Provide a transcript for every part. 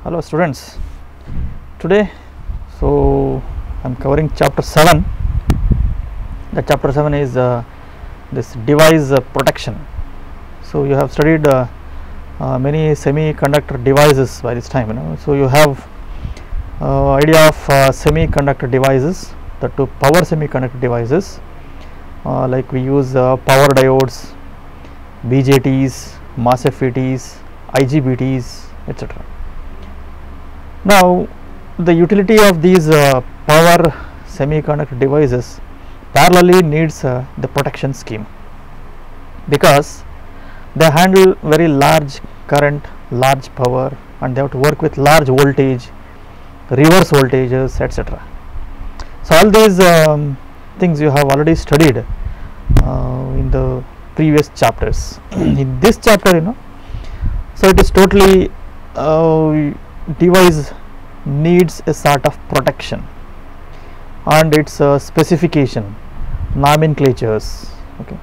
Hello students, today I am covering chapter 7. The chapter 7 is this device protection. So you have studied many semiconductor devices by this time, so you have idea of semiconductor devices, the two power semiconductor devices, like we use power diodes, BJTs, MOSFETs, IGBTs, etc. Now the utility of these power semiconductor devices parallelly needs the protection scheme, because they handle very large current, large power, and they have to work with large voltage, reverse voltages, etc. So all these things you have already studied in the previous chapters. In this chapter, so it is totally device needs a sort of protection and its specification, nomenclatures, okay,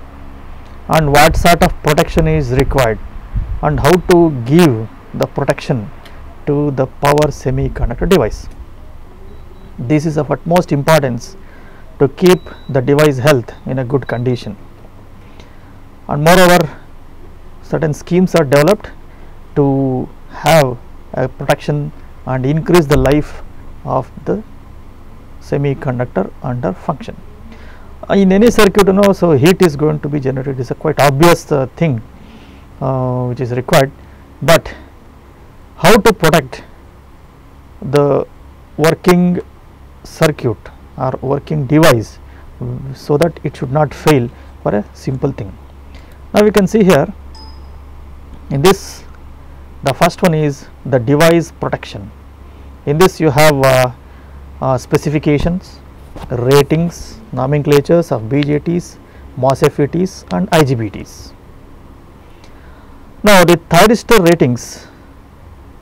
and what sort of protection is required and how to give the protection to the power semiconductor device. This is of utmost importance to keep the device health in a good condition, and moreover certain schemes are developed to have a protection and increase the life of the semiconductor under function. In any circuit, so heat is going to be generated. It's a quite obvious thing which is required, but how to protect the working circuit or working device so that it should not fail for a simple thing. Now we can see here in this, the first one is the device protection. In this you have specifications, ratings, nomenclatures of BJTs, MOSFETs and IGBTs. Now the thyristor ratings,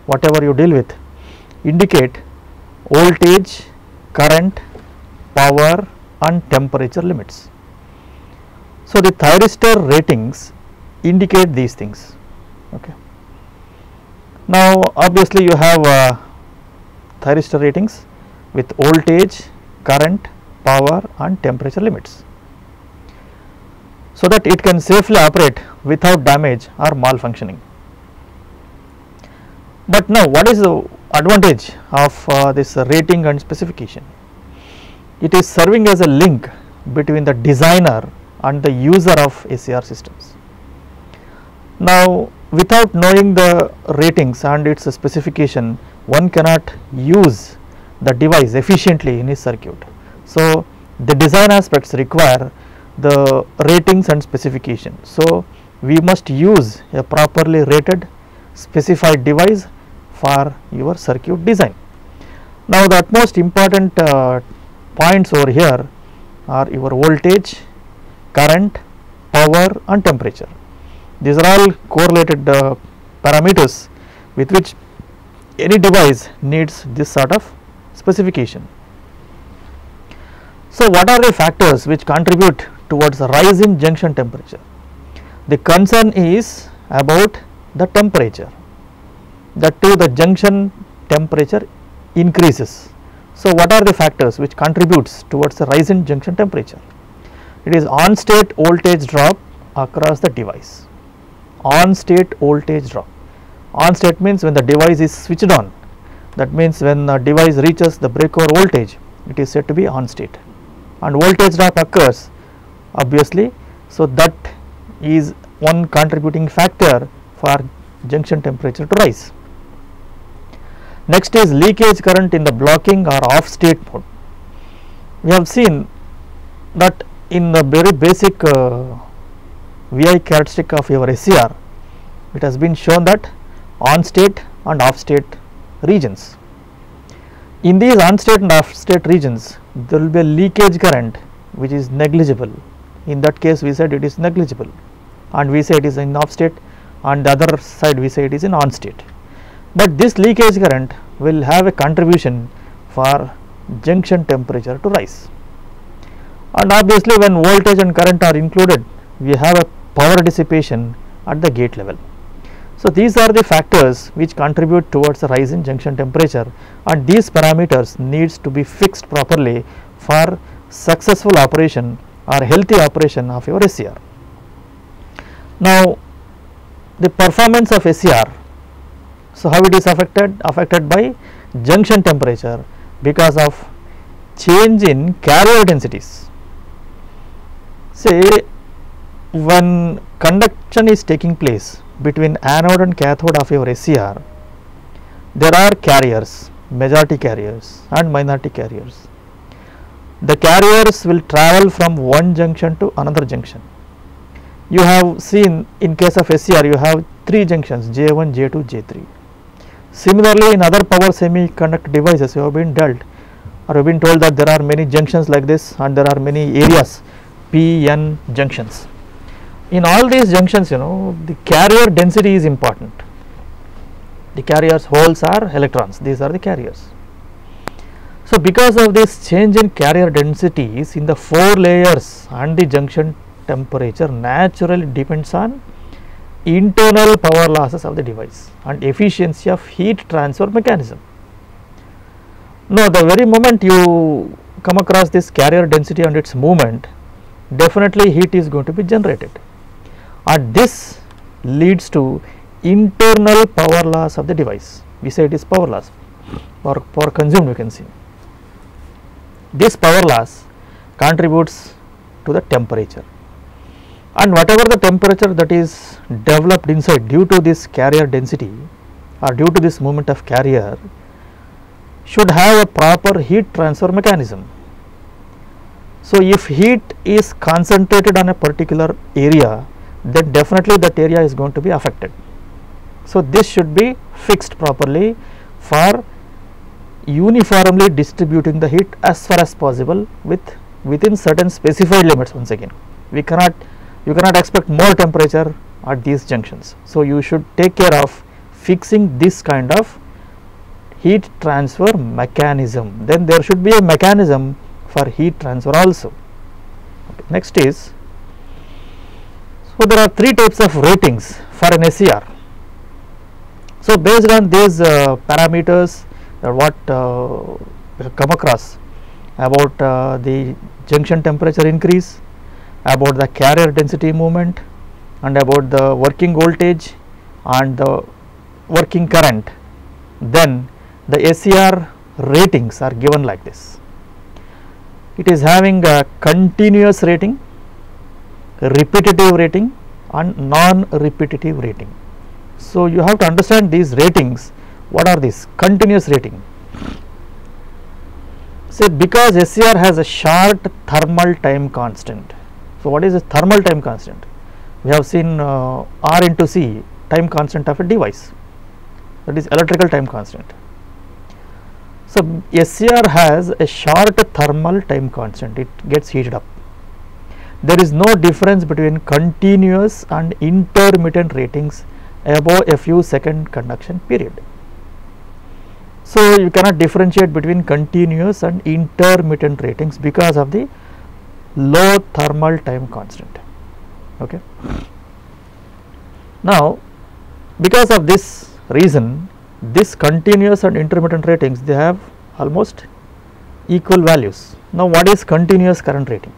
whatever you deal with, indicate voltage, current, power and temperature limits. So the thyristor ratings indicate these things, okay. Now obviously you have thyristor ratings with voltage, current, power and temperature limits, so that it can safely operate without damage or malfunctioning. But now what is the advantage of this rating and specification? It is serving as a link between the designer and the user of SCR systems. Now without knowing the ratings and its specification, one cannot use the device efficiently in his circuit. So the design aspects require the ratings and specification. So we must use a properly rated, specified device for your circuit design. Now the utmost important points over here are your voltage, current, power and temperature. These are all correlated parameters with which any device needs this sort of specification. So what are the factors which contribute towards a rise in junction temperature? The concern is about the temperature, that too the junction temperature increases. So what are the factors which contributes towards the rise in junction temperature? It is on state voltage drop across the device. On state voltage drop. On state means when the device is switched on, that means when the device reaches the breakover voltage, it is said to be on state, and voltage drop occurs obviously, so that is one contributing factor for junction temperature to rise. Next is leakage current in the blocking or off state mode. We have seen that in the very basic VI characteristic of your SCR, it has been shown that on state and off state regions. In these on state and off state regions, there will be a leakage current which is negligible. In that case we said it is negligible, and we say it is in off state, and the other side we say it is in on state. But this leakage current will have a contribution for junction temperature to rise. And obviously when voltage and current are included, we have a power dissipation at the gate level. So these are the factors which contribute towards a rise in junction temperature, and these parameters needs to be fixed properly for successful operation or healthy operation of your SCR. Now the performance of SCR, so how it is affected by junction temperature because of change in carrier densities. Say when conduction is taking place between anode and cathode of your SCR, there are carriers, majority carriers and minority carriers. The carriers will travel from one junction to another junction. You have seen in case of SCR you have 3 junctions, J1, J2, J3. Similarly, in other power semiconductor devices you have been dealt or you have been told that there are many junctions like this and there are many areas, P, N junctions. In all these junctions, the carrier density is important. The carriers holes are electrons, these are the carriers. So because of this change in carrier densities in the 4 layers and the junction temperature naturally depends on internal power losses of the device and efficiency of heat transfer mechanism. Now the very moment you come across this carrier density and its movement, definitely heat is going to be generated, and this leads to internal power loss of the device. We say it is power loss or power consumed, we can see. This power loss contributes to the temperature, and whatever the temperature that is developed inside due to this carrier density or due to this movement of carrier should have a proper heat transfer mechanism. So if heat is concentrated on a particular area, then definitely that area is going to be affected. So this should be fixed properly for uniformly distributing the heat as far as possible within certain specified limits. Once again, you cannot expect more temperature at these junctions. So you should take care of fixing this kind of heat transfer mechanism. Then there should be a mechanism for heat transfer also. Okay. Next is, so there are 3 types of ratings for an SCR. So based on these parameters what we have come across about the junction temperature increase, about the carrier density movement, and about the working voltage and the working current, then the SCR ratings are given like this. It is having a continuous rating, repetitive rating and non-repetitive rating. So you have to understand these ratings. What are these? Continuous rating. Say because SCR has a short thermal time constant. So what is a thermal time constant? We have seen R into C, time constant of a device, that is electrical time constant. So SCR has a short thermal time constant, it gets heated up. There is no difference between continuous and intermittent ratings above a few second conduction period. So you cannot differentiate between continuous and intermittent ratings because of the low thermal time constant. Okay. Now because of this reason, this continuous and intermittent ratings, they have almost equal values. Now what is continuous current rating?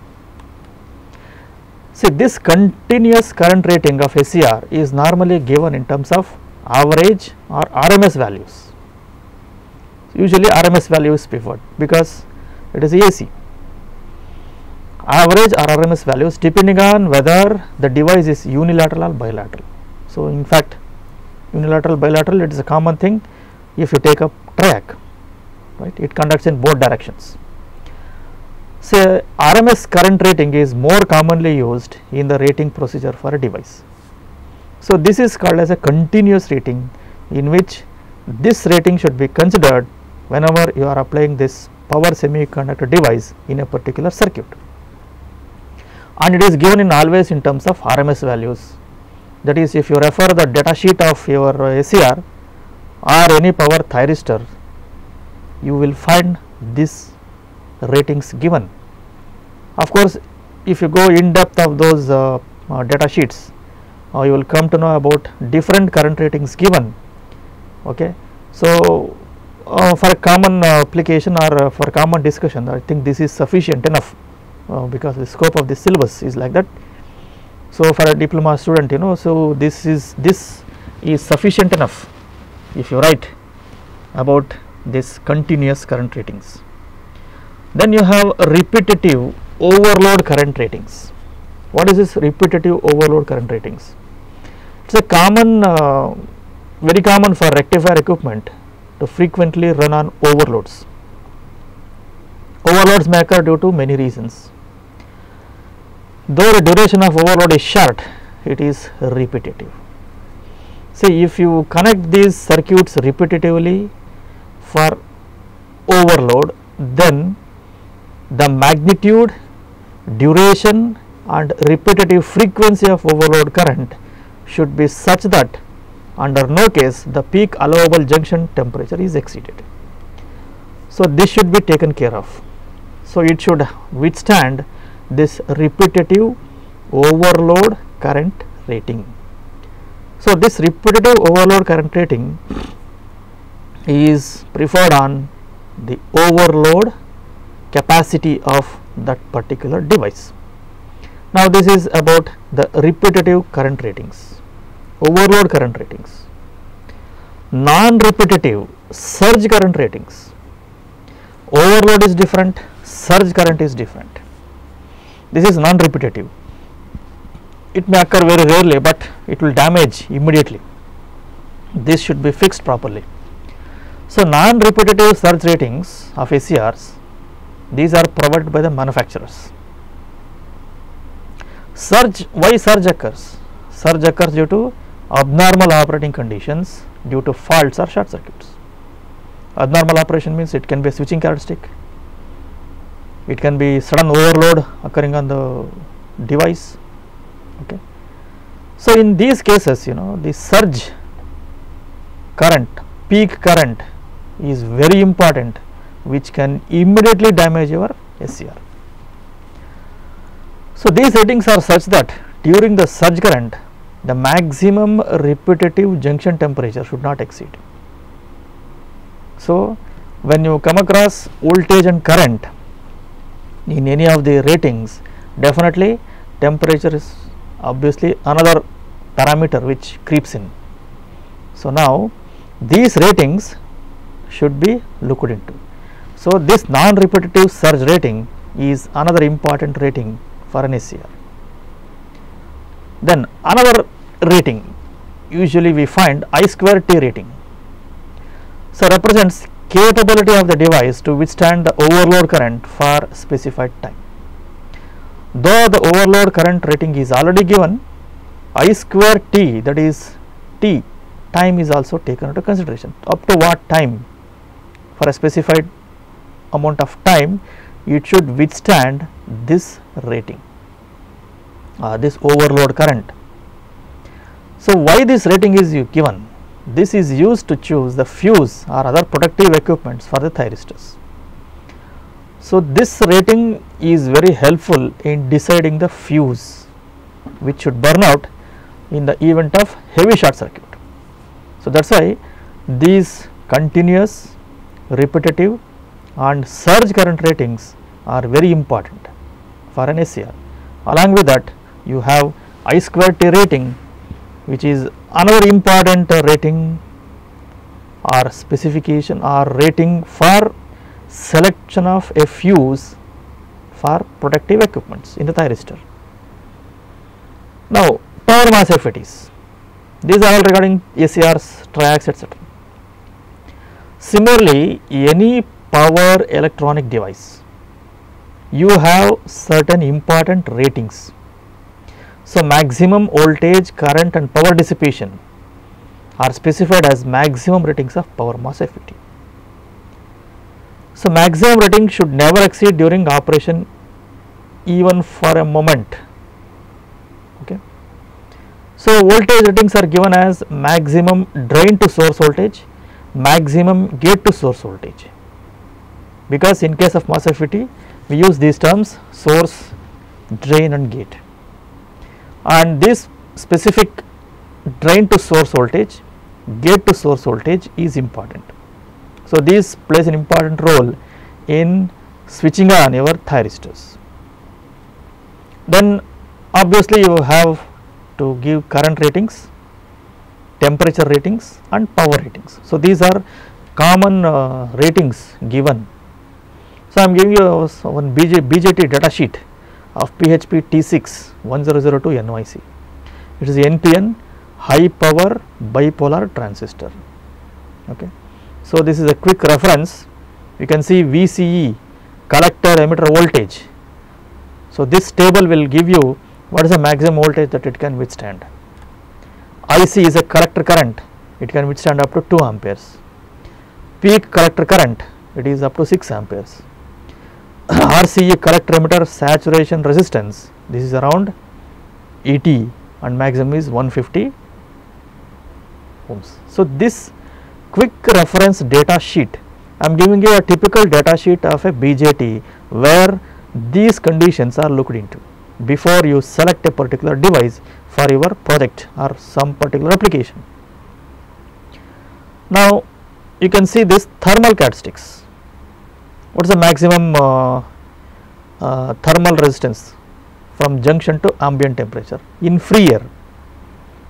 See, this continuous current rating of SCR is normally given in terms of average or RMS values. Usually RMS value is preferred because it is AC. Average or RMS values depending on whether the device is unilateral or bilateral. So in fact, unilateral, bilateral, it is a common thing. If you take a triac, right, it conducts in both directions. Say RMS current rating is more commonly used in the rating procedure for a device. So this is called as a continuous rating, in which this rating should be considered whenever you are applying this power semiconductor device in a particular circuit, and it is given in always in terms of RMS values. That is, if you refer the data sheet of your SCR or any power thyristor, you will find this ratings given. Of course, if you go in depth of those data sheets, you will come to know about different current ratings given. Okay. So, for a common application or for common discussion, I think this is sufficient enough because the scope of the syllabus is like that. So, for a diploma student, so this is sufficient enough if you write about this continuous current ratings. Then you have repetitive overload current ratings. What is this repetitive overload current ratings? It is a common, very common for rectifier equipment to frequently run on overloads. Overloads may occur due to many reasons. Though the duration of overload is short, it is repetitive. See, if you connect these circuits repetitively for overload, then the magnitude, duration and repetitive frequency of overload current should be such that under no case the peak allowable junction temperature is exceeded. So, this should be taken care of. So, it should withstand this repetitive overload current rating. So, this repetitive overload current rating is preferred on the overload capacity of that particular device. Now, this is about the repetitive current ratings, overload current ratings. Non-repetitive surge current ratings. Overload is different, surge current is different. This is non-repetitive. It may occur very rarely, but it will damage immediately. This should be fixed properly. So, non-repetitive surge ratings of SCRs, these are provided by the manufacturers. Surge, why surge occurs? Surge occurs due to abnormal operating conditions due to faults or short circuits. Abnormal operation means it can be a switching characteristic, it can be sudden overload occurring on the device. Okay. So, in these cases, the surge current, peak current is very important, which can immediately damage your SCR. So, these ratings are such that during the surge current, the maximum repetitive junction temperature should not exceed. So, when you come across voltage and current in any of the ratings, definitely temperature is obviously another parameter which creeps in. So, now these ratings should be looked into. So, this non-repetitive surge rating is another important rating for an SCR. Then another rating, usually we find I square T rating. So, represents capability of the device to withstand the overload current for specified time. Though the overload current rating is already given, I square T, that is T, time is also taken into consideration. Up to what time, for a specified amount of time, it should withstand this rating, this overload current. So, why this rating is given? This is used to choose the fuse or other protective equipments for the thyristors. So, this rating is very helpful in deciding the fuse which should burn out in the event of heavy short circuit. So, that is why these continuous, repetitive and surge current ratings are very important for an SCR. Along with that, you have I square T rating, which is another important rating or specification or rating for selection of a fuse for protective equipments in the thyristor. Now, power mass FETs, these are all regarding SCRs, triacs, etc. Similarly, any power electronic device, you have certain important ratings. So, maximum voltage, current and power dissipation are specified as maximum ratings of power mass FET. So, maximum rating should never exceed during operation even for a moment. Okay. So, voltage ratings are given as maximum drain to source voltage, maximum gate to source voltage, because in case of mass FET we use these terms source, drain and gate, and these specific drain to source voltage, gate to source voltage is important. So, this plays an important role in switching on your thyristors. Then obviously you have to give current ratings, temperature ratings and power ratings. So, these are common ratings given. So, I am giving you one BJT data sheet of PHP T6 1002 NYC. It is NPN high power bipolar transistor. Okay. So, this is a quick reference. You can see VCE, collector emitter voltage. So, this table will give you what is the maximum voltage that it can withstand. IC is a collector current, it can withstand up to 2 amperes. Peak collector current, it is up to 6 amperes. RCE, collector emitter saturation resistance, this is around 80 and maximum is 150 ohms. So, this quick reference data sheet, I am giving you a typical data sheet of a BJT where these conditions are looked into before you select a particular device for your project or some particular application. Now, you can see this thermal characteristics. What is the maximum thermal resistance from junction to ambient temperature in free air?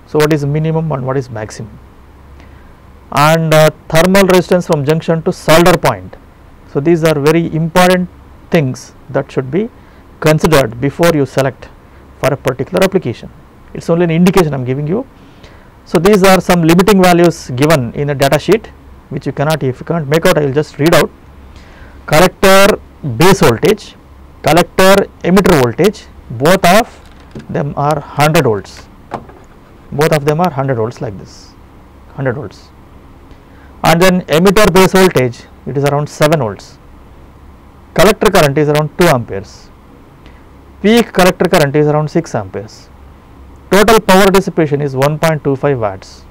So, what is minimum and what is maximum? And thermal resistance from junction to solder point. So, these are very important things that should be considered before you select for a particular application. It is only an indication I am giving you. So, these are some limiting values given in a data sheet which you cannot, if you can't make out, I will just read out. Collector base voltage, collector emitter voltage, both of them are 100 volts. Both of them are 100 volts like this, 100 volts. And then emitter base voltage, it is around 7 volts. Collector current is around 2 amperes. Peak collector current is around 6 amperes. Total power dissipation is 1.25 watts,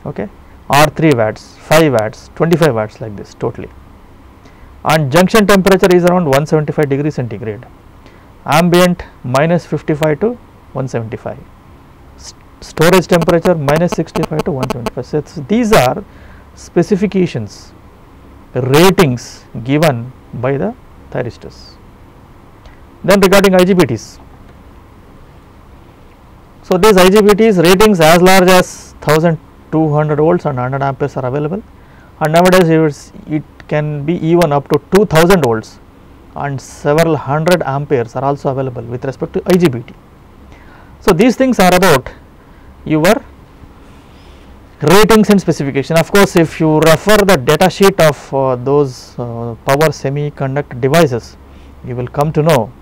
okay, or 3 watts, 5 watts, 25 watts like this totally. And junction temperature is around 175 degrees centigrade. Ambient minus 55 to 175. Storage temperature minus 65 to 175. So, these are specifications, ratings given by the thyristors. Then regarding IGBTs. So, these IGBTs ratings as large as 1200 volts and 100 amperes are available, and nowadays it can be even up to 2000 volts and several hundred amperes are also available with respect to IGBT. So, these things are about your ratings and specification. Of course, if you refer the data sheet of those power semiconductor devices, you will come to know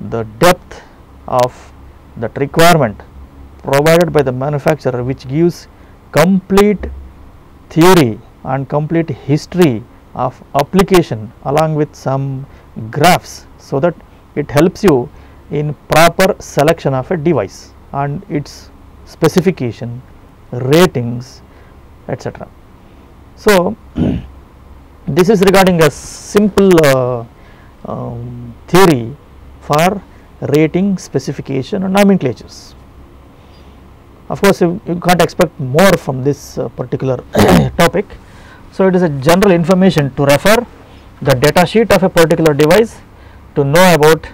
the depth of that requirement provided by the manufacturer, which gives complete theory and complete history of application along with some graphs, so that it helps you in proper selection of a device and its specification, ratings, etc. So, this is regarding a simple theory for rating, specification and nomenclatures. Of course, you can't expect more from this particular topic. So, it is a general information to refer the data sheet of a particular device to know about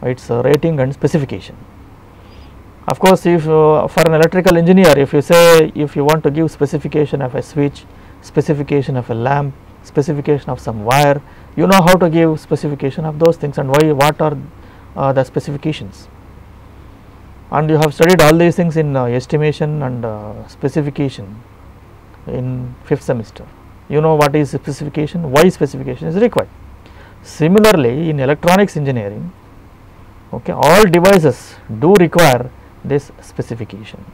its rating and specification. Of course, if for an electrical engineer, if you say, if you want to give specification of a switch, specification of a lamp, specification of some wire, you know how to give specification of those things and why, what are the specifications, and you have studied all these things in estimation and specification in 5th semester. You know what is specification, why specification is required. Similarly, in electronics engineering, okay, all devices do require this specification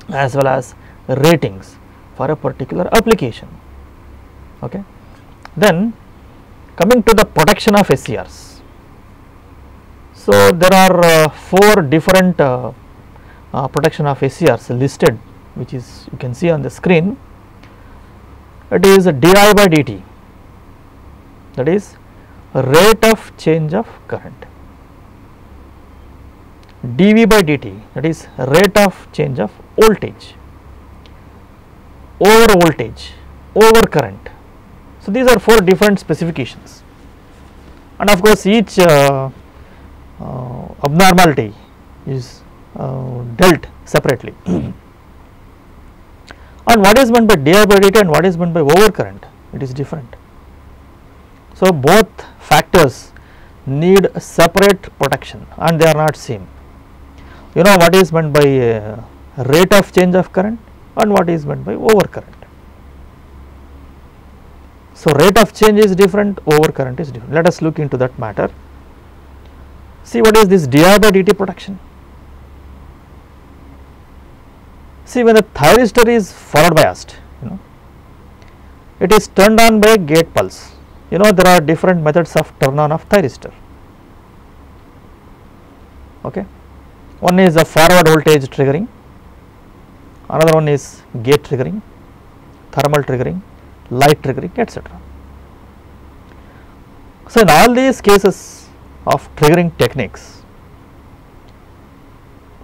as well as ratings for a particular application. Okay. Then coming to the protection of SCRs. So, there are 4 different protection of SCRs listed, which is you can see on the screen. It is di by dt, that is rate of change of current. dV by dt, that is rate of change of voltage, over voltage, over current. So, these are 4 different specifications, and of course, each abnormality is dealt separately. And what is meant by di by dt and what is meant by over current, it is different. So, both factors need separate protection and they are not same. You know what is meant by rate of change of current and what is meant by over current. So, rate of change is different, over current is different. Let us look into that matter. See what is this di by dt protection. See, when the thyristor is forward biased, it is turned on by a gate pulse. There are different methods of turn on of thyristor. Okay. One is a forward voltage triggering, another one is gate triggering, thermal triggering, light triggering, etc. So, in all these cases of triggering techniques,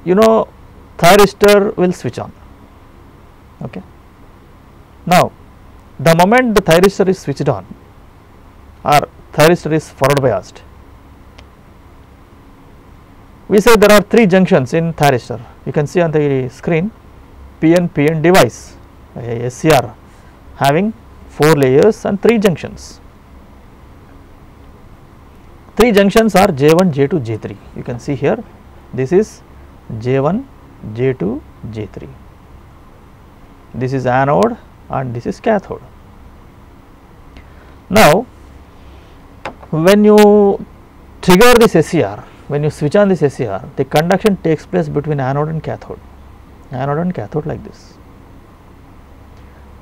thyristor will switch on. Okay. Now, the moment the thyristor is switched on or thyristor is forward biased, we say there are 3 junctions in thyristor. You can see on the screen PN device, a SCR having 4 layers and 3 junctions. 3 junctions are J1, J2, J3. You can see here, this is J1, J2, J3. This is anode and this is cathode. Now, when you trigger this SCR, when you switch on this SCR, the conduction takes place between anode and cathode like this,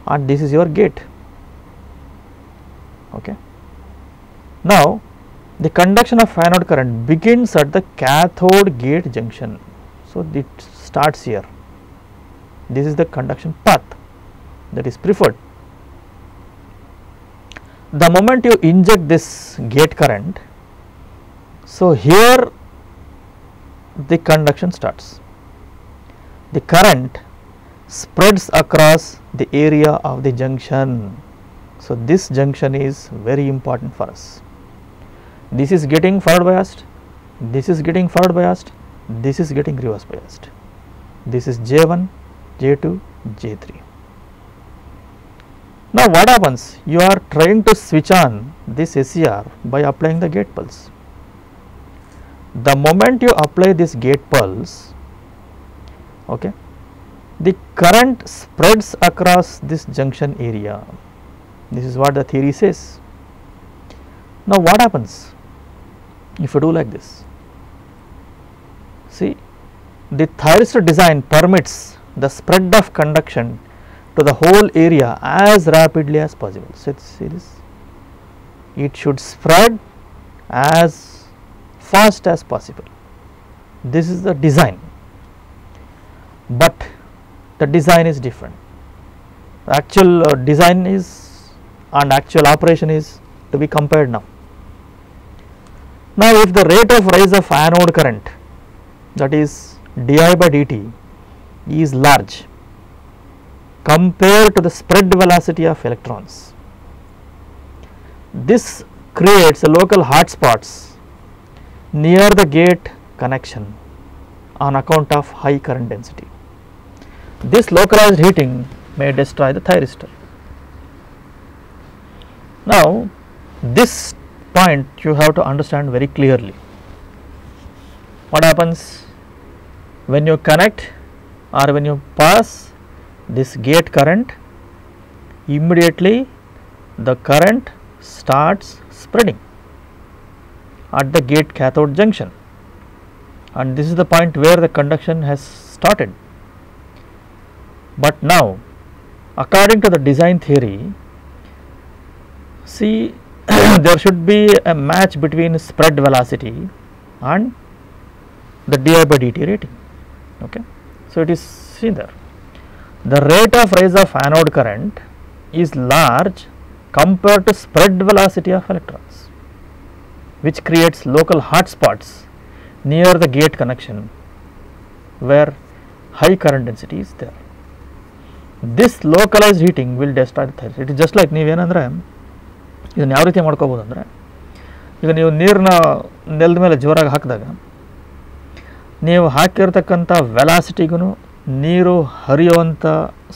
and this is your gate. Okay. Now, the conduction of anode current begins at the cathode gate junction. So, it starts here. This is the conduction path that is preferred. The moment you inject this gate current, so here the conduction starts. The current spreads across the area of the junction. So, this junction is very important for us. This is getting forward biased, this is getting forward biased, this is getting reverse biased. This is J1, J2, J3. Now, what happens? You are trying to switch on this SCR by applying the gate pulse. The moment you apply this gate pulse, okay, the current spreads across this junction area. This is what the theory says. Now, what happens if you do like this? See, the thyristor design permits the spread of conduction to the whole area as rapidly as possible. So, see this, it should spread as fast as possible. This is the design, but the design is different. The actual design is and actual operation is to be compared now. Now, if the rate of rise of anode current, that is di by dt, is large compared to the spread velocity of electrons, this creates a local hotspots near the gate connection on account of high current density. This localized heating may destroy the thyristor. Now, this point you have to understand very clearly. What happens when you connect or when you pass this gate current? Immediately the current starts spreading at the gate cathode junction, and this is the point where the conduction has started. But now, according to the design theory, see there should be a match between spread velocity and the di by dt rating. Okay. So, it is seen there. The rate of rise of anode current is large compared to spread velocity of electrons, which creates local hotspots near the gate connection where high current density is there. This localized heating will destroy the thyroid. It is just like ನೀವೇನಂದರೆ ಇದನ್ನು ಯಾವ ರೀತಿ ಮಾಡ್ಕೋಬೋದು ಅಂದರೆ, ಈಗ ನೀವು ನೀರನ್ನ ನೆಲದ ಮೇಲೆ ಜೋರಾಗಿ ಹಾಕಿದಾಗ ನೀವು ಹಾಕಿರ್ತಕ್ಕಂಥ ವೆಲಾಸಿಟಿಗೂ ನೀರು ಹರಿಯುವಂಥ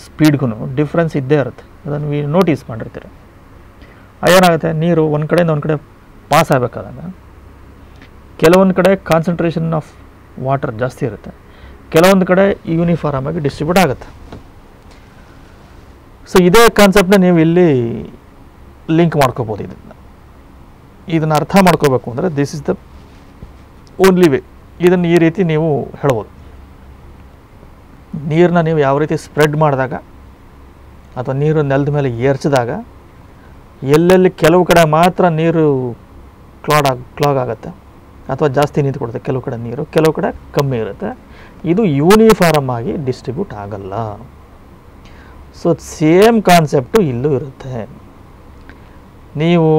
ಸ್ಪೀಡ್ಗೂ ಡಿಫ್ರೆನ್ಸ್ ಇದ್ದೇ ಇರುತ್ತೆ. ಅದನ್ನು ನೀವು ನೋಟಿಸ್ ಮಾಡಿರ್ತೀರ. ಏನಾಗುತ್ತೆ, ನೀರು ಒಂದು ಕಡೆಯಿಂದ ಒಂದು ಕಡೆ ಪಾಸ್ ಆಗಬೇಕಾದಾಗ ಕೆಲವೊಂದು ಕಡೆ ಕಾನ್ಸಂಟ್ರೇಷನ್ ಆಫ್ ವಾಟರ್ ಜಾಸ್ತಿ ಇರುತ್ತೆ, ಕೆಲವೊಂದು ಕಡೆ ಯೂನಿಫಾರ್ಮ್ ಆಗಿ ಡಿಸ್ಟ್ರಿಬ್ಯೂಟ್ ಆಗುತ್ತೆ. ಸೊ ಇದೇ ಕಾನ್ಸೆಪ್ಟ್ನ ನೀವು ಇಲ್ಲಿ ಲಿಂಕ್ ಮಾಡ್ಕೋಬೋದು. ಇದನ್ನು ಅರ್ಥ ಮಾಡ್ಕೋಬೇಕು ಅಂದರೆ this is the only way. ಇದನ್ನು ಈ ರೀತಿ ನೀವು ಹೇಳ್ಬೋದು. ನೀರನ್ನ ನೀವು ಯಾವ ರೀತಿ ಸ್ಪ್ರೆಡ್ ಮಾಡಿದಾಗ ಅಥವಾ ನೀರು ನೆಲದ ಮೇಲೆ ಏರ್ಚಿದಾಗ ಎಲ್ಲೆಲ್ಲಿ ಕೆಲವು ಕಡೆ ಮಾತ್ರ ನೀರು ಕ್ಲಾಗ್ ಆಗುತ್ತೆ ಅಥವಾ ಜಾಸ್ತಿ ನಿಂತ್ಕೊಡುತ್ತೆ, ಕೆಲವು ಕಡೆ ನೀರು ಕೆಲವು ಕಡೆ ಕಮ್ಮಿ ಇರುತ್ತೆ. ಇದು ಯೂನಿಫಾರ್ಮ್ ಆಗಿ ಡಿಸ್ಟ್ರಿಬ್ಯೂಟ್ ಆಗಲ್ಲ. ಸೊ ಸೇಮ್ ಕಾನ್ಸೆಪ್ಟು ಇಲ್ಲೂ ಇರುತ್ತೆ. ನೀವು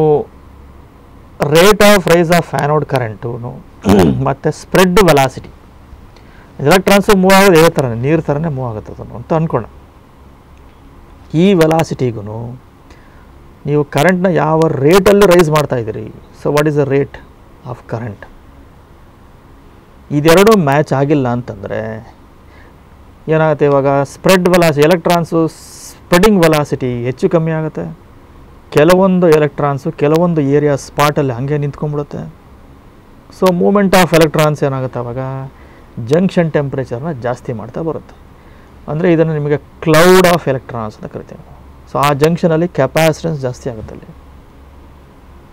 rate of rise of anode current ಮತ್ತು ಸ್ಪ್ರೆಡ್ ವೆಲಾಸಿಟಿ, ಎಲೆಕ್ಟ್ರಾನ್ಸು ಮೂವ್ ಆಗೋದು ಇದೇ ಥರನೇ, ನೀರು ಥರನೇ ಮೂವ್ ಆಗುತ್ತೆ ಅದನ್ನು ಅಂತ ಅಂದ್ಕೊಳ್ಳೋಣ. ಈ ವೆಲಾಸಿಟಿಗೂ ನೀವು ಕರೆಂಟ್ನ ಯಾವ ರೇಟಲ್ಲಿ ರೈಸ್ ಮಾಡ್ತಾಯಿದ್ದೀರಿ, so what is the rate of current, ಇದೆರಡೂ ಮ್ಯಾಚ್ ಆಗಿಲ್ಲ ಅಂತಂದರೆ ಏನಾಗುತ್ತೆ, ಇವಾಗ spread velocity, electrons spreading velocity ಹೆಚ್ಚು ಕಮ್ಮಿ ಆಗುತ್ತೆ. ಕೆಲವೊಂದು ಎಲೆಕ್ಟ್ರಾನ್ಸು ಕೆಲವೊಂದು ಏರಿಯಾ ಸ್ಪಾಟಲ್ಲಿ ಹಾಗೆ ನಿಂತ್ಕೊಂಡ್ಬಿಡುತ್ತೆ. ಸೊ ಮೂಮೆಂಟ್ ಆಫ್ ಎಲೆಕ್ಟ್ರಾನ್ಸ್ ಏನಾಗುತ್ತೆ, ಆವಾಗ ಜಂಕ್ಷನ್ ಟೆಂಪ್ರೇಚರ್ನ ಜಾಸ್ತಿ ಮಾಡ್ತಾ ಬರುತ್ತೆ. ಅಂದರೆ ಇದನ್ನು ನಿಮಗೆ ಕ್ಲೌಡ್ ಆಫ್ ಎಲೆಕ್ಟ್ರಾನ್ಸ್ ಅಂತ ಕರಿತೀವಿ. ಸೊ ಆ ಜಂಕ್ಷನಲ್ಲಿ ಕೆಪಾಸಿಟೆನ್ಸ್ ಜಾಸ್ತಿ ಆಗುತ್ತೆ ಅಲ್ಲಿ.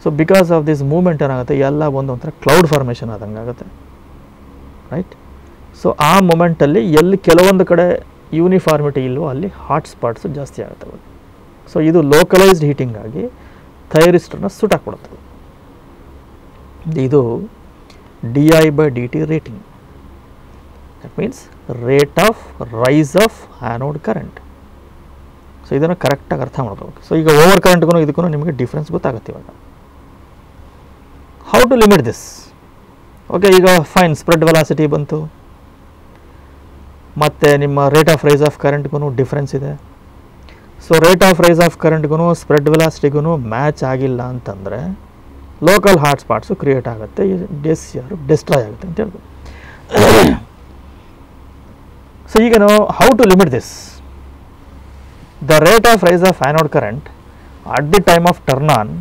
So because of this moment ಏನಾಗುತ್ತೆ, ಎಲ್ಲ ಒಂಥರ ಕ್ಲೌಡ್ ಫಾರ್ಮೇಷನ್ ಆದಂಗೆ ಆಗುತ್ತೆ, ರೈಟ್. ಸೊ ಆ ಮೊಮೆಂಟಲ್ಲಿ ಎಲ್ಲಿ ಕೆಲವೊಂದು ಕಡೆ ಯೂನಿಫಾರ್ಮಿಟಿ ಇಲ್ವೋ ಅಲ್ಲಿ ಹಾಟ್ ಸ್ಪಾಟ್ಸು ಜಾಸ್ತಿ ಆಗುತ್ತೆ. ಸೊ ಇದು ಲೋಕಲೈಸ್ಡ್ ಹೀಟಿಂಗ್ ಆಗಿ ಥೈರಿಸ್ಟರ್ನ ಸುಟ್ಟಾಕ್ಬಿಡುತ್ತದೆ. ಇದು di/dt rating. That means rate of rise of anode current. So ಇದನ್ನು ಕರೆಕ್ಟಾಗಿ ಅರ್ಥ ಮಾಡ್ಬೇಕು. ಸೊ ಈಗ ಓವರ್ ಕರೆಂಟ್ಗೂ ಇದಕ್ಕೂ ನಿಮಗೆ ಡಿಫ್ರೆನ್ಸ್ ಗೊತ್ತಾಗುತ್ತೆ ಇವಾಗ. How to limit this? Okay, ಈಗ ಫೈನ್, ಸ್ಪ್ರೆಡ್ ವೆಲಾಸಿಟಿ ಬಂತು, ಮತ್ತು ನಿಮ್ಮ ರೇಟ್ ಆಫ್ ರೈಸ್ ಆಫ್ ಕರೆಂಟ್ಗೂ ಡಿಫ್ರೆನ್ಸ್ ಇದೆ. So rate of rise of ಕರೆಂಟ್ಗೂ ಸ್ಪ್ರೆಡ್ ವೆಲಾಸಿಟಿಗೂ ಮ್ಯಾಚ್ ಆಗಿಲ್ಲ ಅಂತಂದರೆ ಲೋಕಲ್ ಹಾಟ್ ಸ್ಪಾಟ್ಸು ಕ್ರಿಯೇಟ್ ಆಗುತ್ತೆ, ಡಿಸ್ಟ್ರಾಯ್ ಆಗುತ್ತೆ ಅಂತ ಹೇಳ್ಬೋದು. ಸೊ ಈಗ ನಾವು how to limit this? The rate of rise of anode current at the time of turn on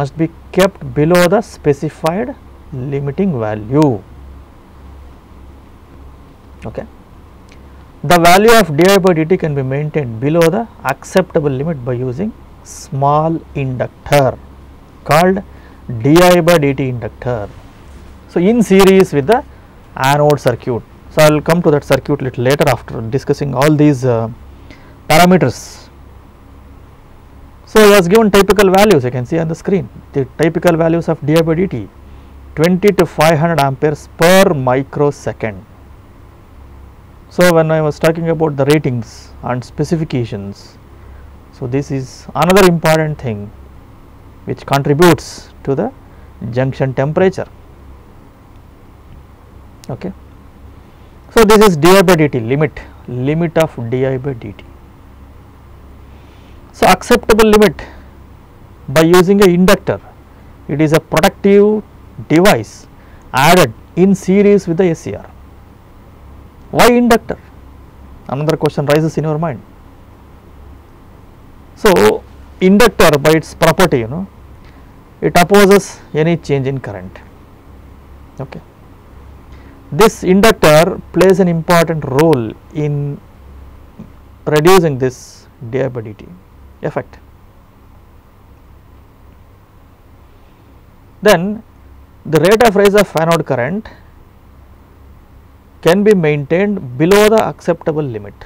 must be kept below the specified limiting value. Okay, the value of di/dt can be maintained below the acceptable limit by using small inductor called di/dt inductor. So in series with the anode circuit. So I will come to that circuit little later after discussing all these parameters. So he has given typical values, you can see on the screen the typical values of di/dt. 20 to 500 amperes per microsecond. So when I was talking about the ratings and specifications, so this is another important thing which contributes to the junction temperature. Okay, so this is di/dt limit of di/dt. So acceptable limit by using a inductor, it is a protective device added in series with the SCR. Why inductor? Another question rises in your mind. So inductor by its property, it opposes any change in current. Okay, this inductor plays an important role in reducing this di/dt effect. Then the rate of rise of anode current can be maintained below the acceptable limit,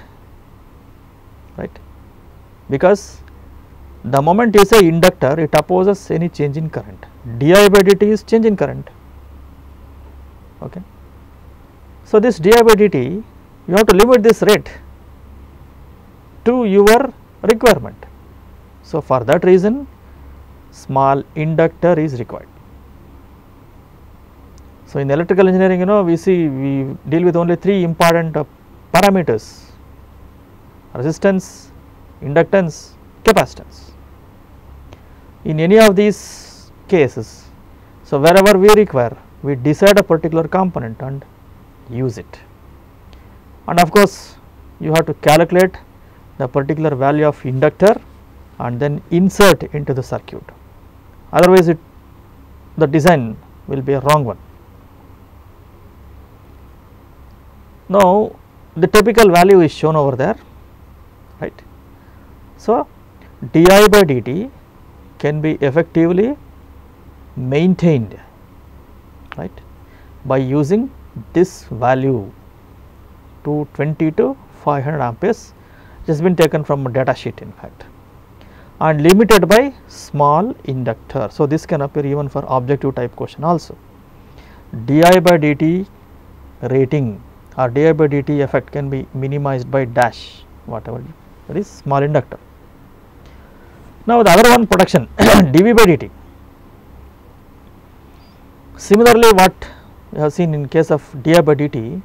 right, because the moment you say inductor, it opposes any change in current. di/dt is change in current. Okay, so this di/dt, you have to limit this rate to your requirement. So for that reason small inductor is required. So, in electrical engineering, we deal with only 3 important parameters: resistance, inductance, capacitance. In any of these cases, so wherever we require, we decide a particular component and use it. And of course, you have to calculate the particular value of inductor and then insert into the circuit, otherwise the design will be a wrong one. Now, the typical value is shown over there, right. So, di by dt can be effectively maintained, right, by using this value 220 to 500 amperes, which has been taken from a data sheet in fact, and limited by small inductor. So, this can appear even for objective type question also. di by dt rating or di by dt effect can be minimized by dash, whatever, that is small inductor. Now, the other one, protection dV by dt. Similarly, what we have seen in case of di by dt,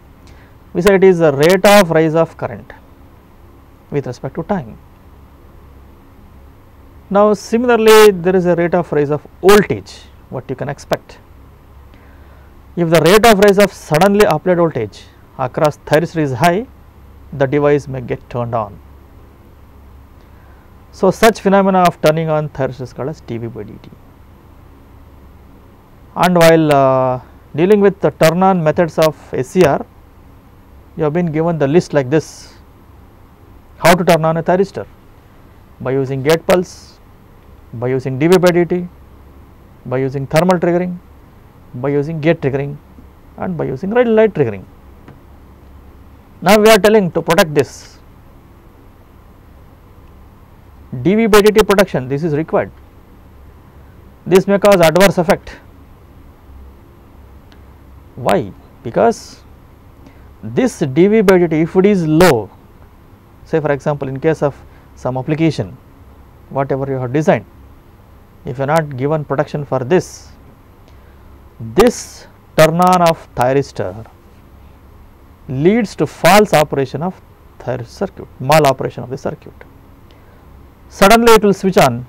we say it is the rate of rise of current with respect to time. Now, similarly, there is a rate of rise of voltage, what you can expect. If the rate of rise of suddenly applied voltage across thyristor is high, the device may get turned on. So, such phenomena of turning on thyristor is called as dV by dt. And while dealing with the turn on methods of SCR, you have been given the list like this: how to turn on a thyristor, by using gate pulse, by using dV by dt, by using thermal triggering, by using gate triggering, and by using red light triggering. Now, we are telling to protect this dV by dt protection, this is required. This may cause adverse effect. Why? Because this dV by dt, if it is low, say for example, in case of some application, whatever you have designed, if you are not given protection for this, this turn on of thyristor leads to false operation of thyristor circuit, mal-operation of the circuit. Suddenly it will switch on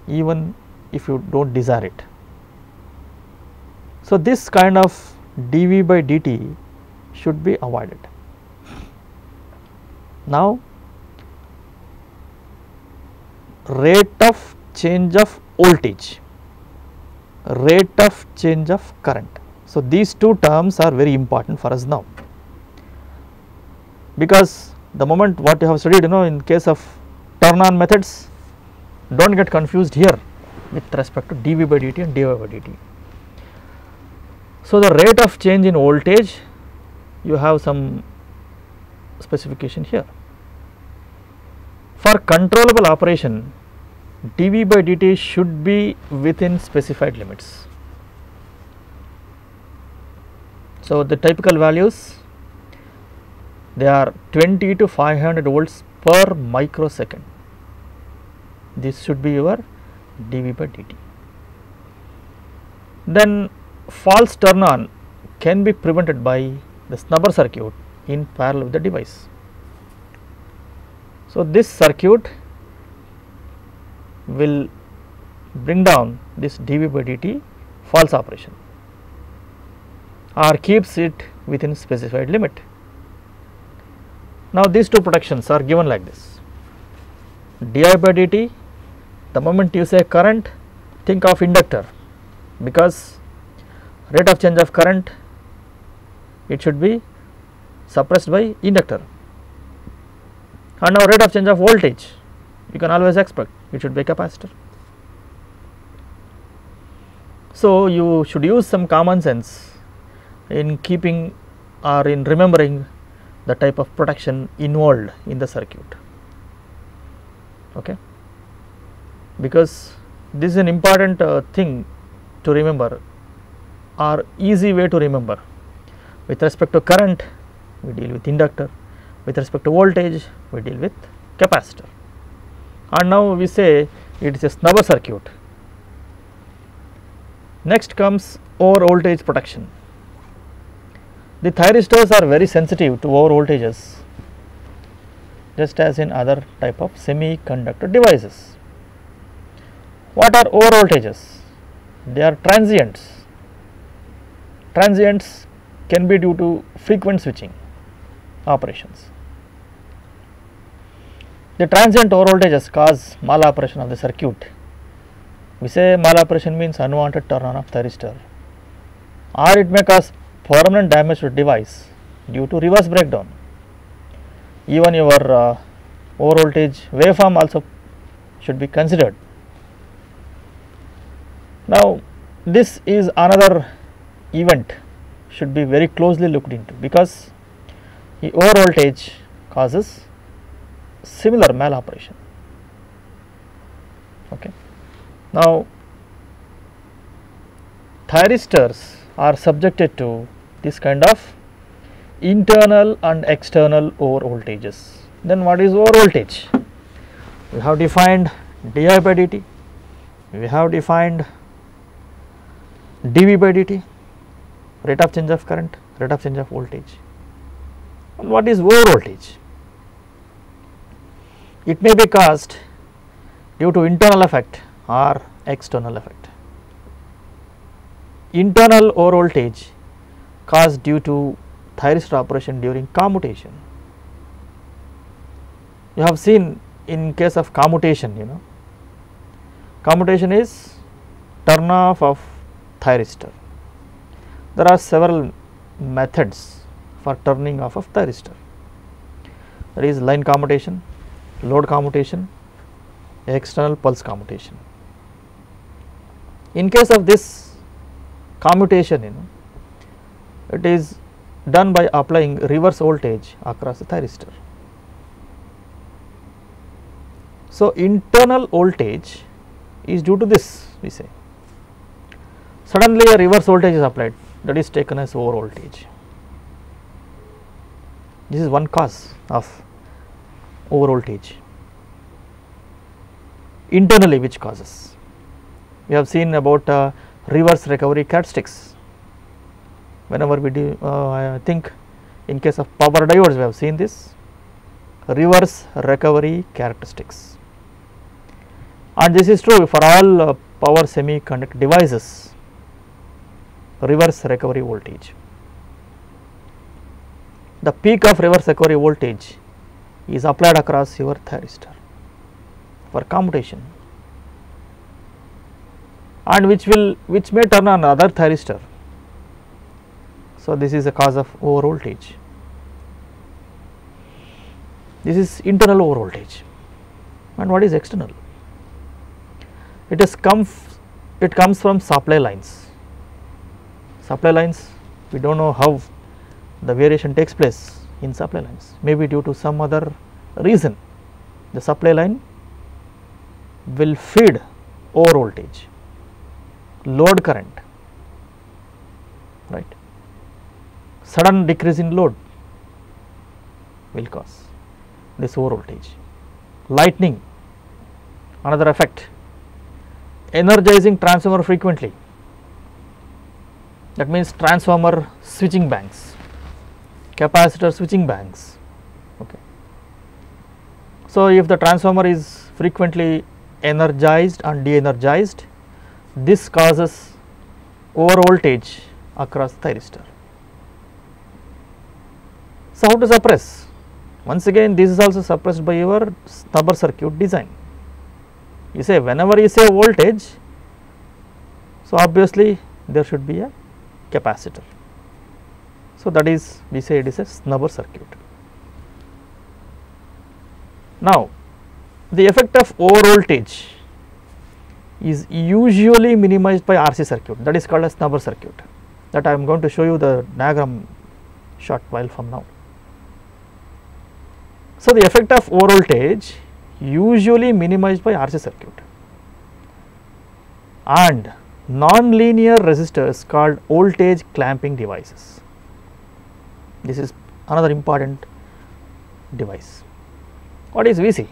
even if you do not desire it. So, this kind of dV by dt should be avoided. Now, rate of change of voltage, rate of change of current. So, these two terms are very important for us now, because the moment what you have studied, in case of turn on methods, do not get confused here with respect to dV by dt and dV by dt. So, the rate of change in voltage, you have some specification here. For controllable operation, dV by dt should be within specified limits. So, the typical values, they are 20 to 500 volts per microsecond. This should be your dV by dt. Then false turn on can be prevented by the snubber circuit in parallel with the device. So, this circuit will bring down this dV by dt false operation or keeps it within specified limit. Now, these two protections are given like this: di by dt, the moment you say current, think of inductor, because rate of change of current, it should be suppressed by inductor. And now, rate of change of voltage, you can always expect it should be a capacitor. So, you should use some common sense in keeping or in remembering the type of protection involved in the circuit, okay, because this is an important thing to remember, or easy way to remember. With respect to current, we deal with inductor; with respect to voltage, we deal with capacitor. And now, we say it is a snubber circuit. Next comes over voltage protection. The thyristors are very sensitive to over voltages, just as in other type of semiconductor devices. What are over voltages? They are transients. Transients can be due to frequent switching operations. The transient over voltages cause maloperation of the circuit. We say maloperation means unwanted turn on of thyristor, or it may cause permanent damage to device due to reverse breakdown. Even your over voltage waveform also should be considered. Now, this is another event should be very closely looked into, because the over voltage causes similar maloperation. Okay. Now, thyristors are subjected to this kind of internal and external over voltages. Then what is over voltage? We have defined di by dt, we have defined dV by dt, rate of change of current, rate of change of voltage. And what is over voltage? It may be caused due to internal effect or external effect. Internal over voltage caused due to thyristor operation during commutation. You have seen in case of commutation, commutation is turn off of thyristor. There are several methods for turning off of thyristor. That is line commutation, load commutation, external pulse commutation. In case of this commutation, it is done by applying reverse voltage across the thyristor. So, internal voltage is due to this, we say. Suddenly a reverse voltage is applied, that is taken as over voltage. This is one cause of over voltage. Internally, which causes? We have seen about reverse recovery characteristics. Whenever we do, I think in case of power diodes we have seen this reverse recovery characteristics, and this is true for all power semiconductor devices. Reverse recovery voltage, the peak of reverse recovery voltage is applied across your thyristor for commutation, and which may turn on other thyristor. So, this is a cause of over voltage. This is internal over voltage. And what is external? It comes from supply lines. Supply lines, we do not know how the variation takes place in supply lines, maybe due to some other reason. The supply line will feed over voltage, load current, right. Sudden decrease in load will cause this over voltage. Lightning, another effect. Energizing transformer frequently, that means transformer switching banks, capacitor switching banks. Okay. So, if the transformer is frequently energized and de-energized, this causes over voltage across the thyristor. So, how to suppress? Once again, this is also suppressed by your snubber circuit design. You say whenever you say voltage, so obviously there should be a capacitor. So, that is, we say it is a snubber circuit. Now, the effect of over voltage is usually minimized by RC circuit, that is called a snubber circuit, that I am going to show you the diagram short while from now. So, the effect of over voltage usually minimized by RC circuit, and non-linear resistors called voltage clamping devices. This is another important device. What is VC?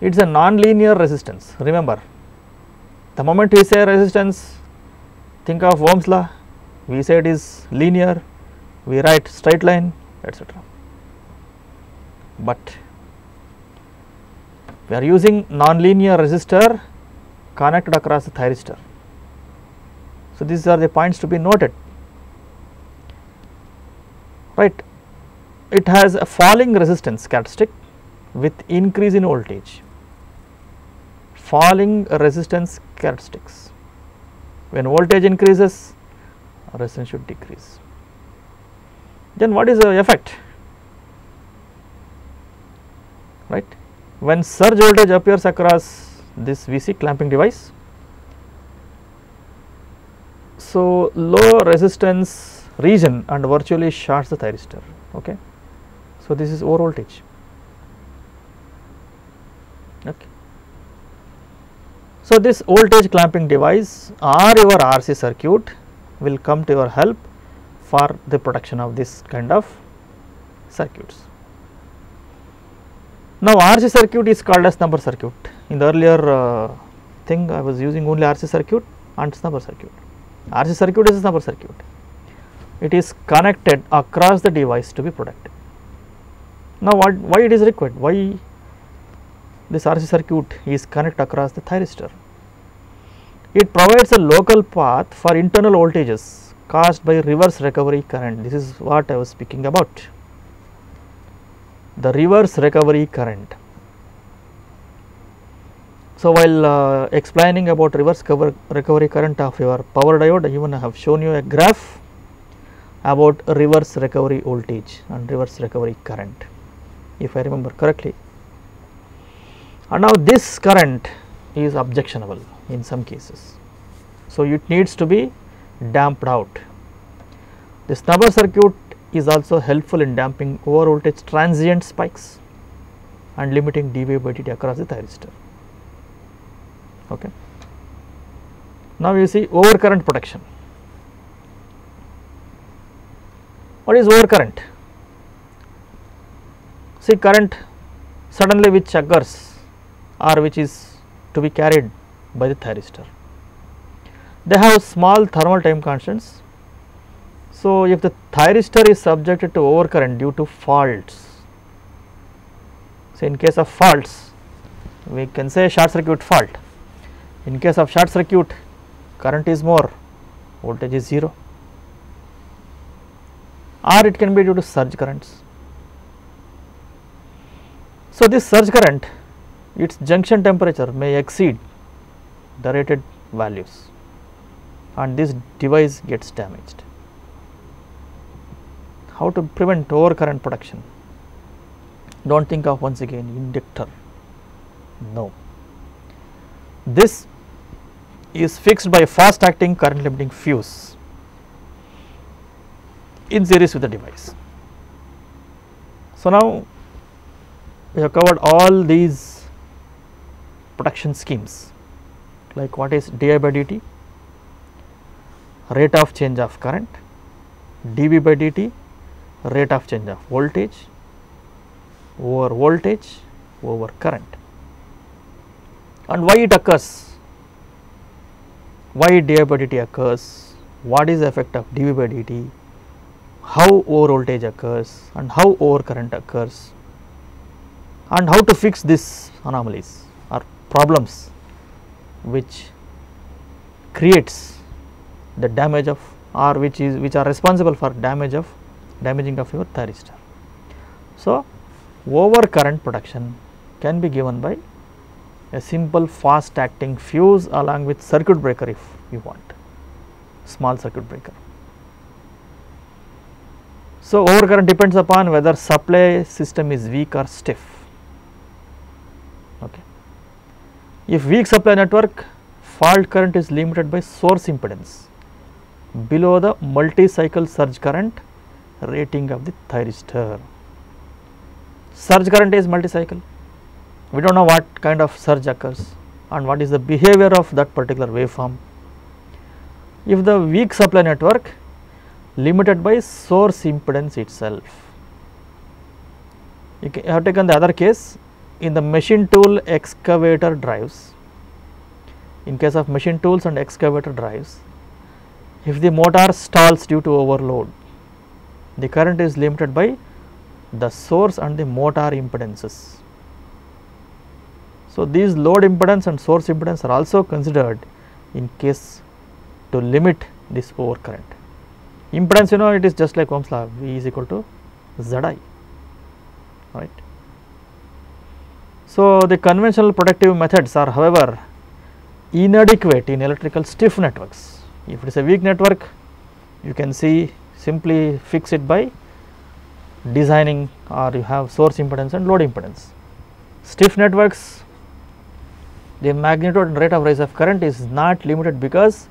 It is a non-linear resistance. Remember, the moment we say resistance, think of Ohm's law. We say it is linear, we write straight line, etc. But we are using non-linear resistor connected across the thyristor. So, these are the points to be noted, right. It has a falling resistance characteristic with increase in voltage, falling resistance characteristics. When voltage increases, resistance should decrease. Then what is the effect, right? When surge voltage appears across this VC clamping device, so low resistance region and virtually shorts the thyristor. Okay. So, this is over voltage. Okay. So, this voltage clamping device or your RC circuit will come to your help for the production of this kind of circuits. Now, RC circuit is called as snubber circuit. In the earlier thing, I was using only RC circuit and snubber circuit. RC circuit is a snubber circuit. It is connected across the device to be protected. Now, why it is required? Why this RC circuit is connected across the thyristor? It provides a local path for internal voltages caused by reverse recovery current. This is what I was speaking about, the reverse recovery current. So, while explaining about reverse recovery current of your power diode, even I have shown you a graph about reverse recovery voltage and reverse recovery current, if I remember correctly. And now this current is objectionable in some cases. So, it needs to be damped out. The snubber circuit is also helpful in damping over voltage transient spikes and limiting dV by dt across the thyristor. Okay. Now, you see overcurrent protection. What is overcurrent? See, current suddenly which occurs or which is to be carried by the thyristor. They have small thermal time constants. So, if the thyristor is subjected to overcurrent due to faults, so in case of faults we can say short circuit fault. In case of short circuit, current is more, voltage is 0, or it can be due to surge currents. So, this surge current, its junction temperature may exceed the rated values and this device gets damaged. How to prevent overcurrent protection? Do not think of once again inductor, no. This is fixed by a fast acting current limiting fuse in series with the device. So, now we have covered all these protection schemes, like what is di by dt, rate of change of current, dV by dt, rate of change of voltage over current, and why it occurs, why di by dt occurs, what is the effect of dV by dt, how over voltage occurs and how over current occurs, and how to fix these anomalies or problems which creates the damage of or which are responsible for damaging of your thyristor. So, overcurrent protection can be given by a simple fast acting fuse along with circuit breaker if you want, small circuit breaker. So, overcurrent depends upon whether supply system is weak or stiff. Okay. If weak supply network, fault current is limited by source impedance below the multi-cycle surge current rating of the thyristor. Surge current is multi-cycle, we do not know what kind of surge occurs and what is the behavior of that particular waveform. If the weak supply network, limited by source impedance itself. You have taken the other case in the machine tool excavator drives. In case of machine tools and excavator drives, if the motor stalls due to overload, the current is limited by the source and the motor impedances. So, these load impedance and source impedance are also considered in case to limit this overcurrent. Impedance, you know, it is just like Ohm's law, V is equal to Zi, right. So, the conventional protective methods are, however, inadequate in electrical stiff networks. If it is a weak network, you can see simply fix it by designing, or you have source impedance and load impedance. Stiff networks, the magnitude and rate of rise of current is not limited because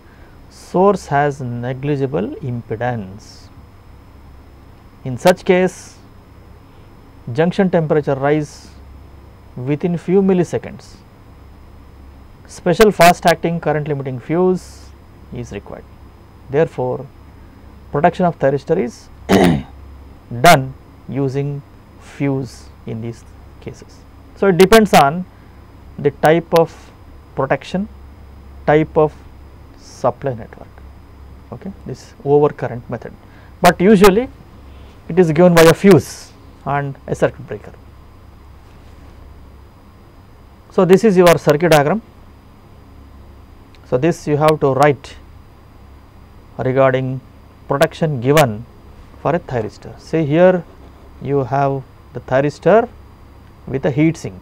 source has negligible impedance. In such case, junction temperature rise within few milliseconds. Special fast acting current limiting fuse is required. Therefore, protection of thyristor is done using fuse in these cases. So, it depends on the type of protection, type of supply network, okay, this overcurrent method, but usually it is given by a fuse and a circuit breaker. So, this is your circuit diagram. So, this you have to write regarding protection given for a thyristor. Say here you have the thyristor with a heat sink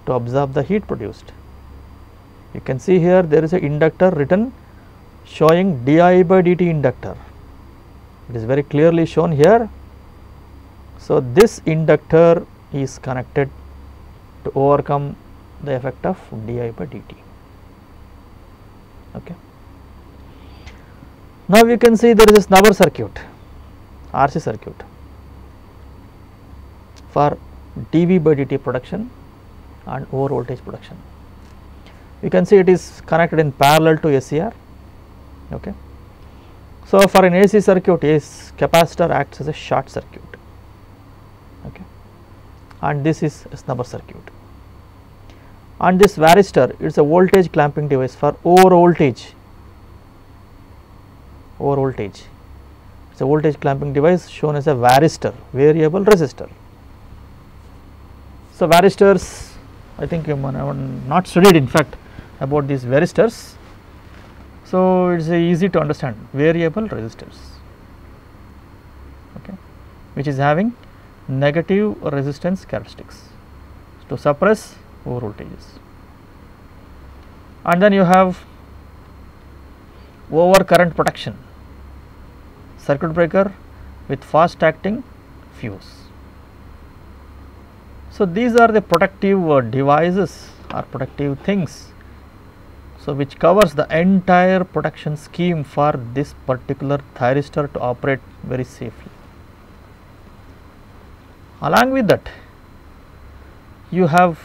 to absorb the heat produced. You can see here there is a inductor written showing di by dt inductor. It is very clearly shown here. So, this inductor is connected to overcome the effect of di by dt. Okay. Now, you can see there is a snubber circuit, RC circuit for dV by dt production and over voltage production. You can see it is connected in parallel to SCR. Okay. So, for an AC circuit, capacitor acts as a short circuit, okay, and this is a snubber circuit. And this varistor, it is a voltage clamping device for over voltage. It is a voltage clamping device shown as a varistor, variable resistor. So, varistors, I think you might have not studied in fact about these varistors. So, it is easy to understand, variable resistors, okay, which is having negative resistance characteristics to suppress over voltages. And then you have over current protection, circuit breaker with fast acting fuse. So, these are the protective devices or protective things, so which covers the entire protection scheme for this particular thyristor to operate very safely. Along with that, you have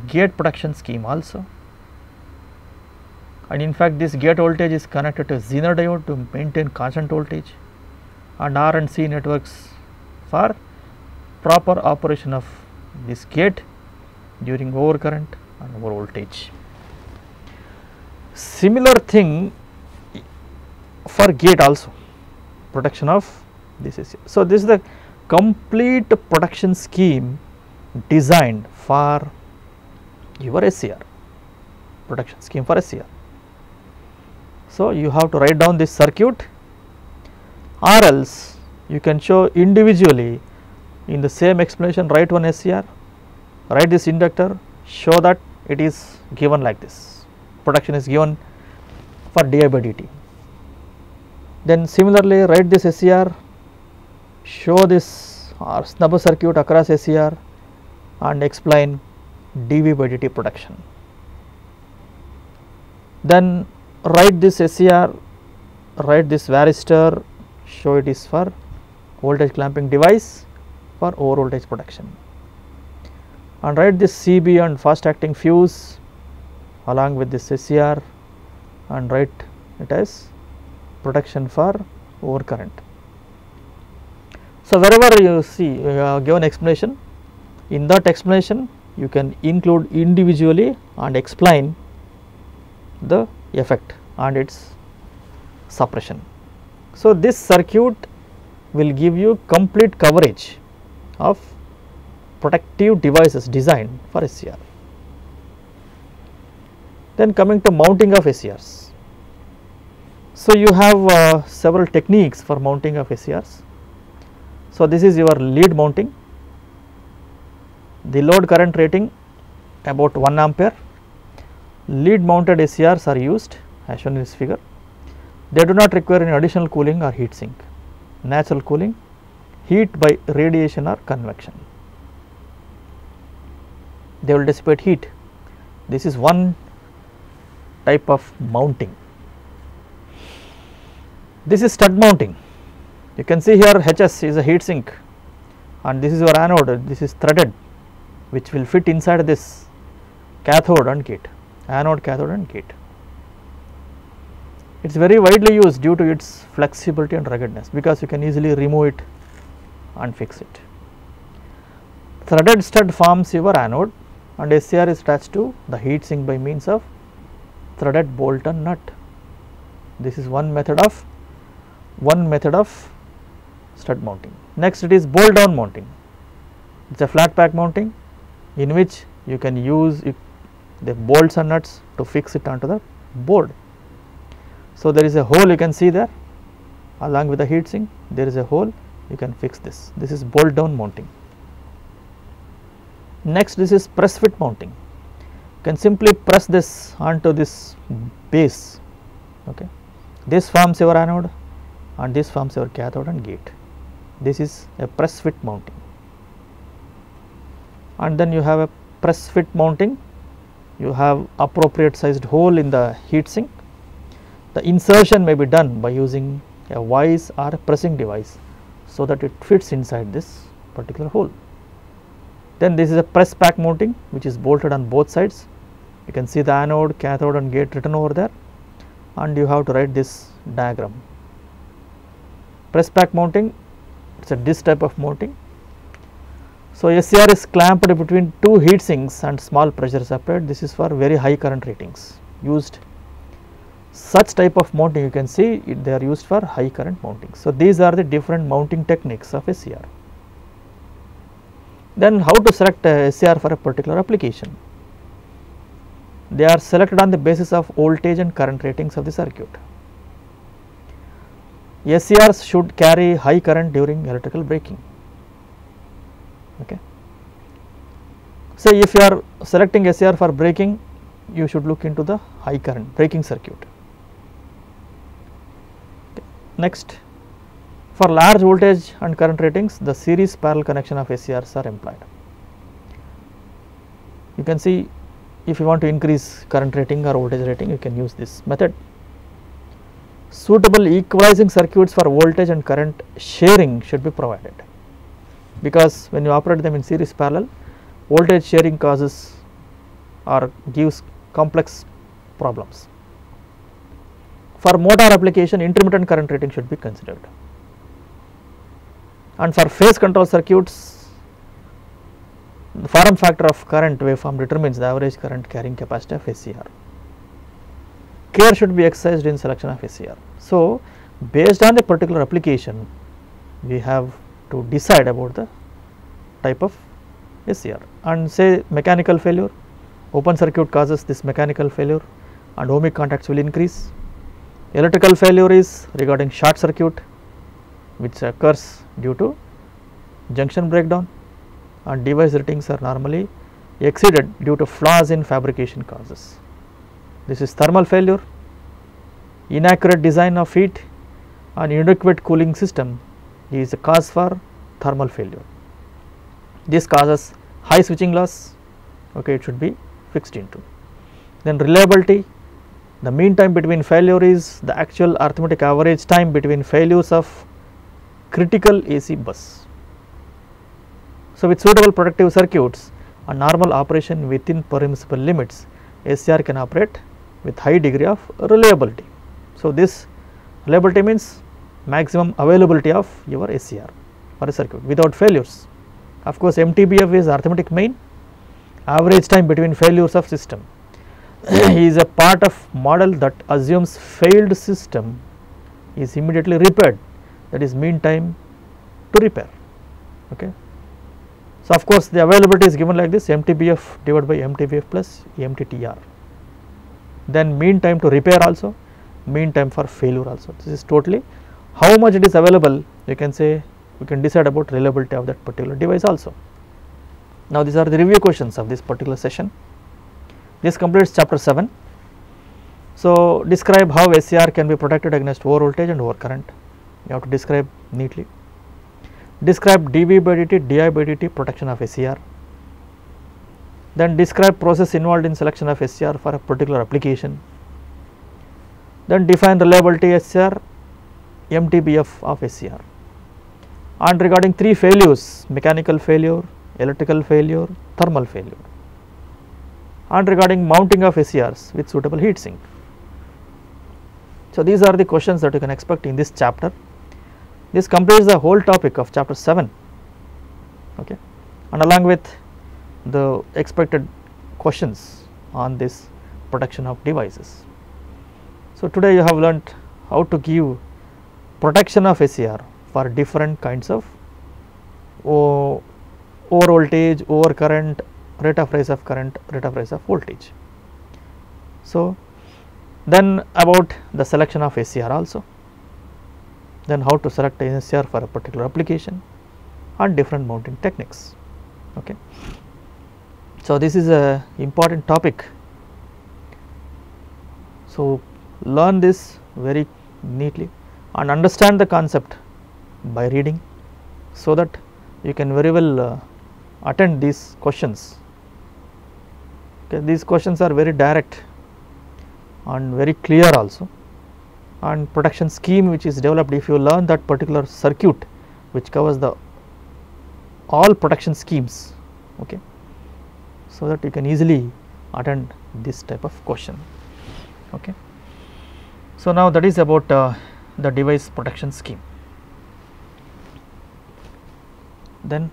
gate protection scheme also, and in fact this gate voltage is connected to Zener diode to maintain constant voltage, and R and C networks for proper operation of this gate during overcurrent and over voltage. Similar thing for gate also, protection of this is. So, this is the complete protection scheme designed for your SCR, protection scheme for SCR. So, you have to write down this circuit, or else you can show individually in the same explanation, write one SCR, write this inductor, show that it is given like this, protection is given for di by dt. Then similarly write this SCR, show this snubber circuit across SCR and explain dV by dt protection. Then write this SCR, write this varistor, show it is for voltage clamping device for over voltage protection, and write this CB and fast acting fuse along with this SCR and write it as protection for over current. So, wherever you see given explanation, in that explanation you can include individually and explain the effect and its suppression. So, this circuit will give you complete coverage of protective devices designed for SCR. Then coming to mounting of SCRs. So, you have several techniques for mounting of SCRs. So, this is your lead mounting, the load current rating about 1 ampere, lead mounted SCRs are used as shown in this figure. They do not require any additional cooling or heat sink, natural cooling, heat by radiation or convection. They will dissipate heat. This is one type of mounting. This is stud mounting. You can see here HS is a heat sink and this is your anode, this is threaded, which will fit inside this cathode and gate, anode, cathode and gate. It is very widely used due to its flexibility and ruggedness, because you can easily remove it and fix it. Threaded stud forms your anode and SCR is attached to the heat sink by means of threaded bolt and nut. This is one method of stud mounting. Next, it is bolt down mounting. It is a flat pack mounting in which you can use the bolts and nuts to fix it onto the board. So, there is a hole, you can see there along with the heat sink, there is a hole, you can fix this. This is bolt down mounting. Next, this is press fit mounting. You can simply press this onto this base. Okay. This forms your anode and this forms your cathode and gate. This is a press fit mounting. And then you have a press fit mounting, you have appropriate sized hole in the heat sink. The insertion may be done by using a vise or a pressing device, so that it fits inside this particular hole. Then this is a press pack mounting, which is bolted on both sides. You can see the anode, cathode and gate written over there, and you have to write this diagram. Press pack mounting, it is this type of mounting. So, SCR is clamped between two heat sinks and small pressure is applied. This is for very high current ratings used. Such type of mounting, you can see they are used for high current mounting. So, these are the different mounting techniques of SCR. Then how to select a SCR for a particular application? They are selected on the basis of voltage and current ratings of the circuit. SCRs should carry high current during electrical braking. Okay. Say if you are selecting SCR for braking, you should look into the high current braking circuit. Okay. Next, for large voltage and current ratings, the series parallel connection of SCRs are employed. You can see, if you want to increase current rating or voltage rating, you can use this method. Suitable equalizing circuits for voltage and current sharing should be provided, because when you operate them in series parallel, voltage sharing causes or gives complex problems. For motor application, intermittent current rating should be considered. And for phase control circuits, the form factor of current waveform determines the average current carrying capacity of SCR. Care should be exercised in selection of SCR. So, based on the particular application, we have to decide about the type of SCR. And say mechanical failure, open circuit causes this mechanical failure and ohmic contacts will increase. Electrical failure is regarding short circuit, which occurs due to junction breakdown, and device ratings are normally exceeded due to flaws in fabrication causes. This is thermal failure, inaccurate design of heat and inadequate cooling system is a cause for thermal failure. This causes high switching loss, okay, it should be fixed into. Then reliability, the mean time between failure is the actual arithmetic average time between failures of critical AC bus. So, with suitable protective circuits and normal operation within permissible limits, SCR can operate with high degree of reliability. So, this reliability means maximum availability of your SCR for a circuit without failures. Of course, MTBF is arithmetic mean, average time between failures of system is a part of model that assumes failed system is immediately repaired, that is mean time to repair. Okay. So, of course, the availability is given like this, MTBF divided by MTBF plus MTTR. Then mean time to repair also, mean time for failure also. This is totally how much it is available, you can say, we can decide about reliability of that particular device also. Now, these are the review questions of this particular session. This completes chapter 7. So, describe how SCR can be protected against over voltage and over current. You have to describe neatly. Describe dV by dt, di by dt protection of SCR. Then describe process involved in selection of SCR for a particular application. Then define reliability SCR, MTBF of SCR. And regarding 3 failures, mechanical failure, electrical failure, thermal failure. And regarding mounting of SCRs with suitable heat sink. So, these are the questions that you can expect in this chapter. This completes the whole topic of chapter 7, okay, and along with the expected questions on this protection of devices. So, today you have learnt how to give protection of SCR for different kinds of over voltage, over current, rate of rise of current, rate of rise of voltage. So, then about the selection of SCR also, then how to select an SCR for a particular application and different mounting techniques. Okay. So, this is a important topic. So, learn this very neatly and understand the concept by reading, so that you can very well attend these questions. Okay. These questions are very direct and very clear also, and protection scheme which is developed, if you learn that particular circuit which covers the all protection schemes, okay, so that you can easily attend this type of question. Okay. So, now that is about the device protection scheme. Then